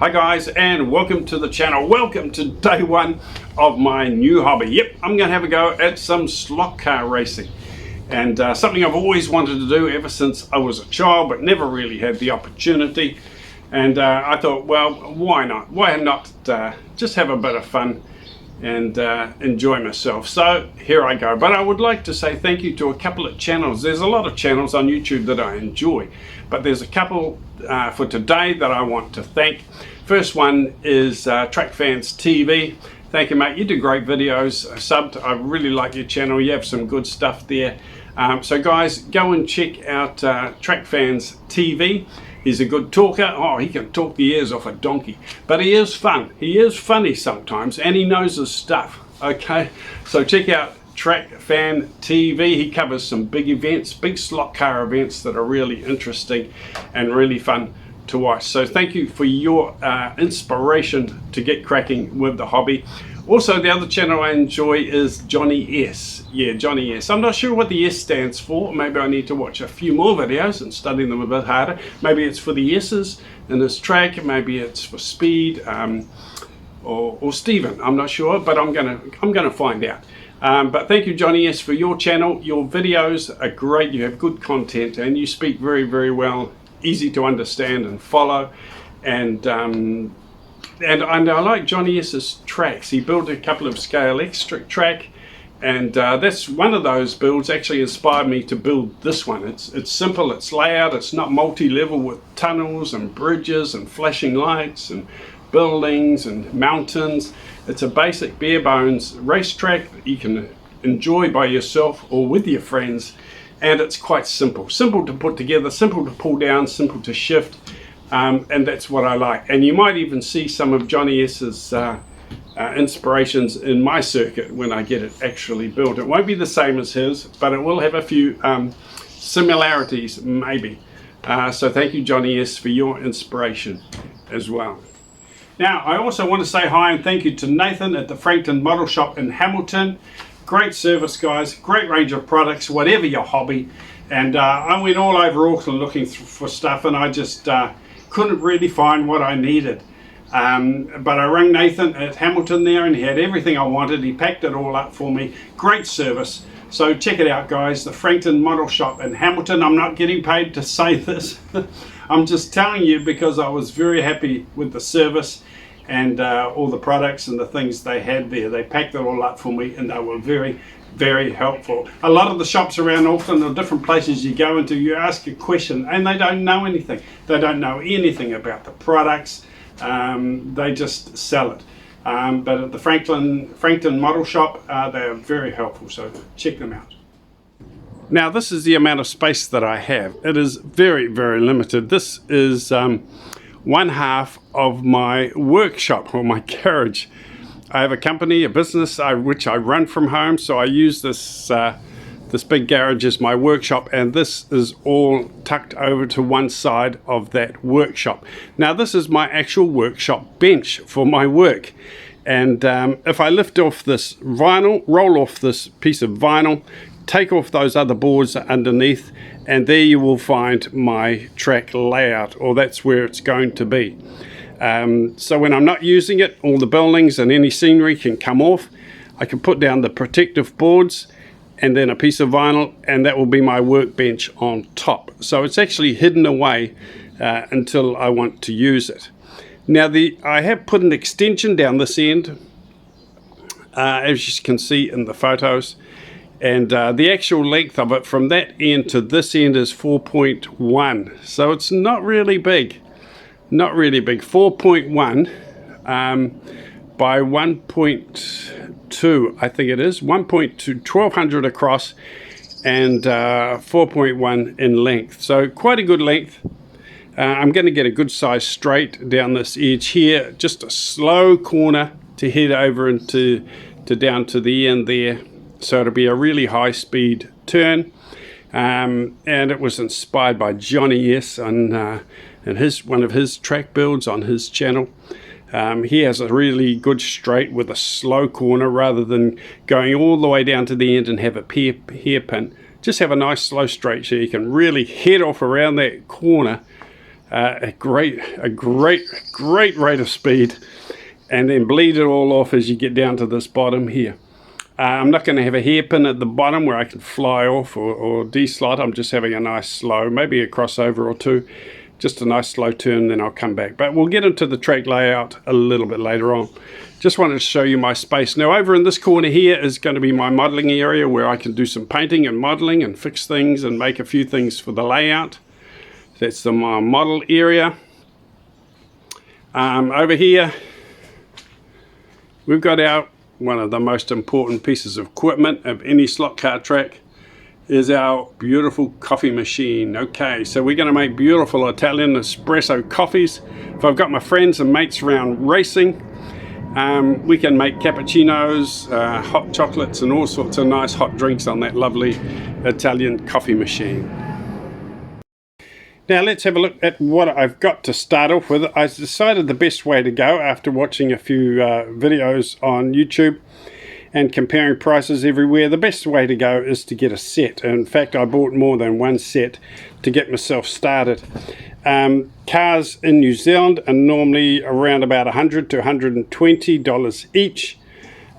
Hi guys, and welcome to the channel. Welcome to day one of my new hobby. Yep, I'm going to have a go at some slot car racing, and something I've always wanted to do ever since I was a child, but never really had the opportunity. And I thought, well, why not? Why not just have a bit of fun and enjoy myself? So here I go. But I would like to say thank you to a couple of channels. There's a lot of channels on YouTube that I enjoy, but there's a couple for today that I want to thank. First one is Track Fans TV. Thank you, mate. You do great videos. Subbed. I really like your channel. You have some good stuff there. So guys, go and check out Track Fans TV. He's a good talker. Oh, he can talk the ears off a donkey, but he is fun. He is funny sometimes, and he knows his stuff. Okay, so check out Track Fan TV. He covers some big events, big slot car events that are really interesting and really fun to watch. So thank you for your inspiration to get cracking with the hobby. Also, the other channel I enjoy is Johnny S. Yeah, Johnny S. I'm not sure what the S stands for. Maybe I need to watch a few more videos and study them a bit harder. Maybe it's for the S's in this track. Maybe it's for speed or Stephen. I'm not sure, but I'm gonna find out. But thank you, Johnny S, for your channel. Your videos are great. You have good content, and you speak very, very well. Easy to understand and follow, and I like Johnny S's tracks. He built a couple of Scalextric track, and that's one of those builds actually inspired me to build this one. It's simple, it's layout, it's not multi-level with tunnels and bridges and flashing lights and buildings and mountains. It's a basic bare bones racetrack that you can enjoy by yourself or with your friends. And it's quite simple to put together, simple to pull down, simple to shift, and that's what I like. And you might even see some of Johnny S's inspirations in my circuit when I get it actually built. It won't be the same as his, but it will have a few similarities maybe. So thank you, Johnny S, for your inspiration as well. Now, I also want to say hi and thank you to Nathan at the Franklin Model Shop in Hamilton. Great service, guys, great range of products, whatever your hobby. And I went all over Auckland looking for stuff, and I just couldn't really find what I needed. But I rang Nathan at Hamilton there, and he had everything I wanted. He packed it all up for me. Great service. So check it out, guys, the Franklin Model Shop in Hamilton. I'm not getting paid to say this. I'm just telling you because I was very happy with the service and all the products and the things they had there. They packed it all up for me, and they were very, very helpful. A lot of the shops around Auckland or different places you go into, you ask a question and they don't know anything. They don't know anything about the products. They just sell it. But at the Franklin Model Shop, they are very helpful, so check them out. Now, this is the amount of space that I have. It is very, very limited. This is one half of my workshop or my garage. I have a company, a business which I run from home, so I use this this big garage as my workshop, and this is all tucked over to one side of that workshop. Now, this is my actual workshop bench for my work, and if I lift off this vinyl, roll off this piece of vinyl, take off those other boards underneath, and there you will find my track layout, or that's where it's going to be. So when I'm not using it, all the buildings and any scenery can come off. I can put down the protective boards and then a piece of vinyl, and that will be my workbench on top. So it's actually hidden away until I want to use it. Now, I have put an extension down this end, as you can see in the photos. And the actual length of it from that end to this end is 4.1. So it's not really big. Not really big. 4.1 by 1.2, I think it is. 1.2, 1200 across, and 4.1 in length. So quite a good length. I'm going to get a good size straight down this edge here. Just a slow corner to head over into down to the end there. So it'll be a really high speed turn, and it was inspired by Johnny S and one of his track builds on his channel. He has a really good straight with a slow corner rather than going all the way down to the end and have a hairpin. Just have a nice slow straight so you can really head off around that corner a great rate of speed, and then bleed it all off as you get down to this bottom here. I'm not going to have a hairpin at the bottom where I can fly off or de-slot. I'm just having a nice slow, maybe a crossover or two, just a nice slow turn, then I'll come back. But we'll get into the track layout a little bit later on. Just wanted to show you my space. Now over in this corner here is going to be my modeling area where I can do some painting and modeling and fix things and make a few things for the layout. That's the model area. Over here we've got one of the most important pieces of equipment of any slot car track is our beautiful coffee machine. Okay, so we're going to make beautiful Italian espresso coffees. If I've got my friends and mates around racing, we can make cappuccinos, hot chocolates, and all sorts of nice hot drinks on that lovely Italian coffee machine. Now let's have a look at what I've got to start off with. I decided the best way to go after watching a few videos on YouTube and comparing prices everywhere. The best way to go is to get a set. In fact, I bought more than one set to get myself started. Cars in New Zealand are normally around about $100 to $120 each.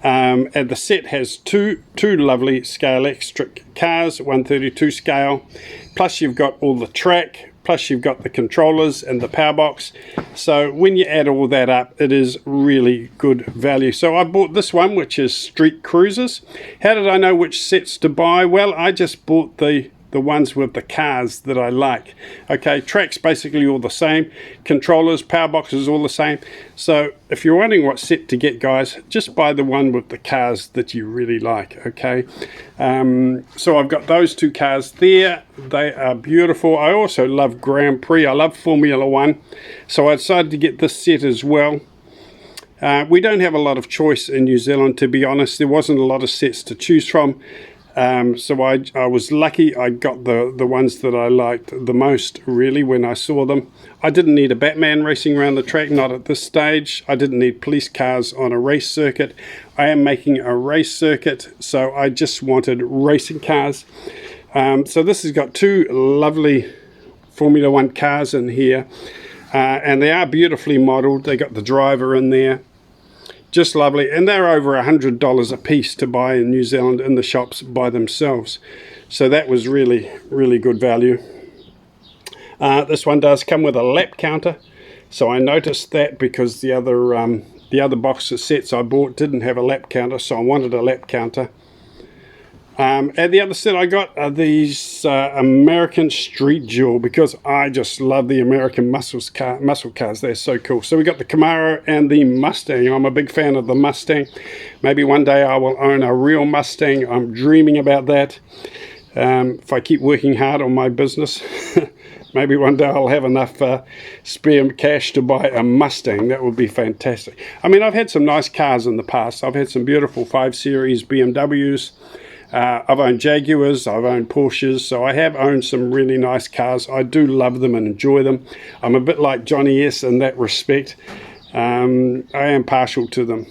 And the set has two lovely Scalextric cars, 132 scale, plus you've got all the track, plus you've got the controllers and the power box. So when you add all that up, it is really good value. So I bought this one, which is Street Cruisers. How did I know which sets to buy? Well, I just bought the ones with the cars that I like. Okay, track's basically all the same, controllers, power boxes, all the same. So if you're wondering what set to get, guys, just buy the one with the cars that you really like. Okay, so I've got those two cars there. They are beautiful. I also love Grand Prix. I love Formula One, so I decided to get this set as well. We don't have a lot of choice in New Zealand, to be honest. There wasn't a lot of sets to choose from. So I was lucky. I got the ones that I liked the most, really, when I saw them. I didn't need a Batman racing around the track, not at this stage. I didn't need police cars on a race circuit. I am making a race circuit, so I just wanted racing cars. So this has got two lovely Formula One cars in here, and they are beautifully modeled. They got the driver in there. Just lovely, and they're over $100 a piece to buy in New Zealand in the shops by themselves. So that was really good value. This one does come with a lap counter, so I noticed that because the other box of sets I bought didn't have a lap counter, so I wanted a lap counter. And the other set I got are these American Street Jewel, because I just love the American muscle cars. They're so cool. So we got the Camaro and the Mustang. I'm a big fan of the Mustang. Maybe one day I will own a real Mustang. I'm dreaming about that. If I keep working hard on my business, maybe one day I'll have enough spare cash to buy a Mustang. That would be fantastic. I mean, I've had some nice cars in the past. I've had some beautiful 5 Series BMWs. I've owned Jaguars, I've owned Porsches, so I have owned some really nice cars. I do love them and enjoy them. I'm a bit like Johnny S in that respect. I am partial to them.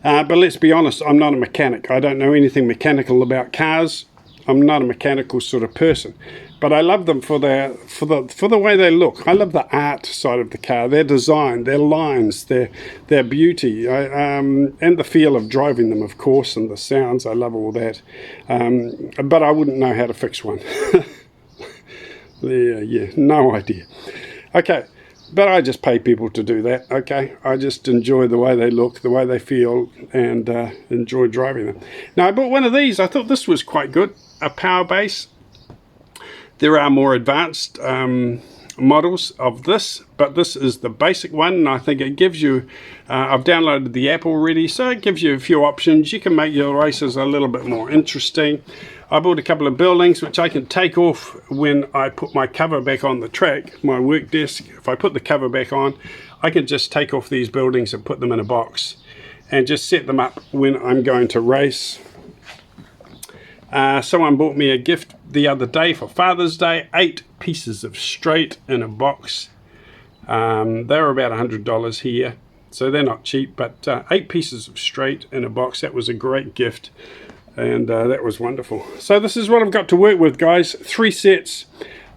But let's be honest, I'm not a mechanic. I don't know anything mechanical about cars. I'm not a mechanical sort of person. But I love them for the way they look. I love the art side of the car, their design, their lines, their beauty, and the feel of driving them, of course, and the sounds. I love all that. But I wouldn't know how to fix one. Yeah, no idea. Okay, but I just pay people to do that. Okay, I just enjoy the way they look, the way they feel, and enjoy driving them. Now I bought one of these. I thought this was quite good, a power base. There are more advanced models of this, but this is the basic one, and I think it gives you, I've downloaded the app already, so it gives you a few options. You can make your races a little bit more interesting. I bought a couple of buildings which I can take off when I put my cover back on the track, my work desk. If I put the cover back on, I can just take off these buildings and put them in a box and just set them up when I'm going to race. Someone bought me a gift the other day for Father's Day, 8 pieces of straight in a box. They were about $100 here, so they're not cheap, but 8 pieces of straight in a box. That was a great gift, and that was wonderful. So this is what I've got to work with, guys. 3 sets.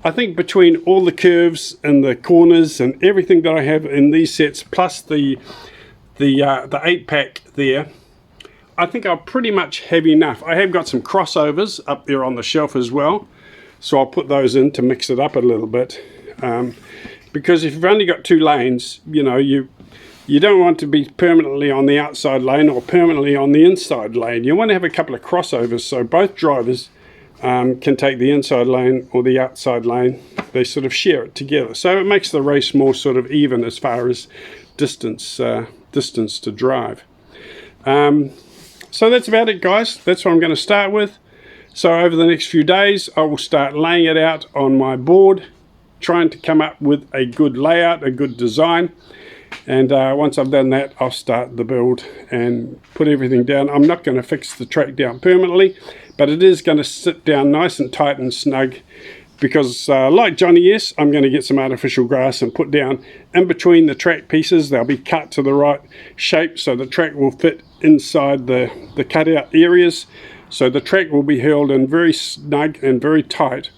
I think between all the curves and the corners and everything that I have in these sets, plus the 8-pack there, I think I'll pretty much have enough. I have got some crossovers up there on the shelf as well, so I'll put those in to mix it up a little bit. Because if you've only got 2 lanes, you know, you don't want to be permanently on the outside lane or permanently on the inside lane. You want to have a couple of crossovers so both drivers can take the inside lane or the outside lane. They sort of share it together, so it makes the race more sort of even as far as distance to drive. So that's about it, guys. That's what I'm going to start with. So over the next few days I will start laying it out on my board, trying to come up with a good layout, a good design. And once I've done that, I'll start the build and put everything down. I'm not going to fix the track down permanently, but it is going to sit down nice and tight and snug, because like Johnny S, I'm going to get some artificial grass and put down in between the track pieces. They'll be cut to the right shape so the track will fit inside the cutout areas. So the track will be held in very snug and very tight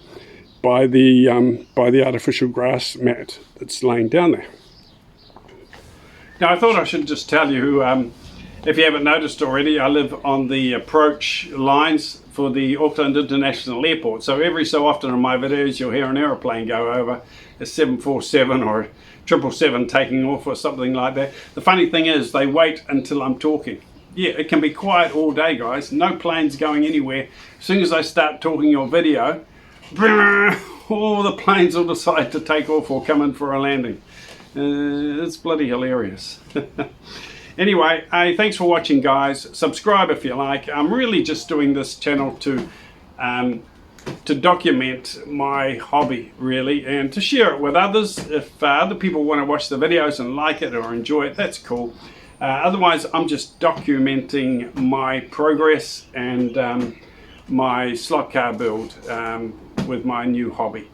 by the artificial grass mat that's laying down there. Now I thought I should just tell you, if you haven't noticed already, I live on the approach lines for the Auckland International Airport. So every so often in my videos you'll hear an aeroplane go over, a 747 or a 777 taking off or something like that. The funny thing is they wait until I'm talking. Yeah, it can be quiet all day, guys. No planes going anywhere. As soon as I start talking your video, all the planes will decide to take off or come in for a landing. It's bloody hilarious. Anyway, thanks for watching, guys. Subscribe if you like. I'm really just doing this channel to document my hobby, really, and to share it with others. If other people want to watch the videos and like it or enjoy it, that's cool. Otherwise, I'm just documenting my progress and my slot car build with my new hobby.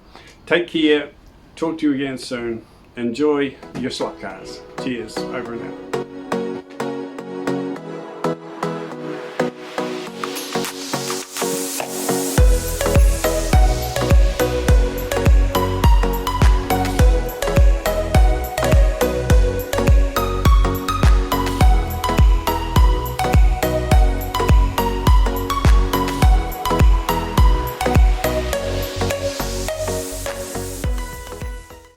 Take care. Talk to you again soon. Enjoy your slot cars. Cheers. Over and out.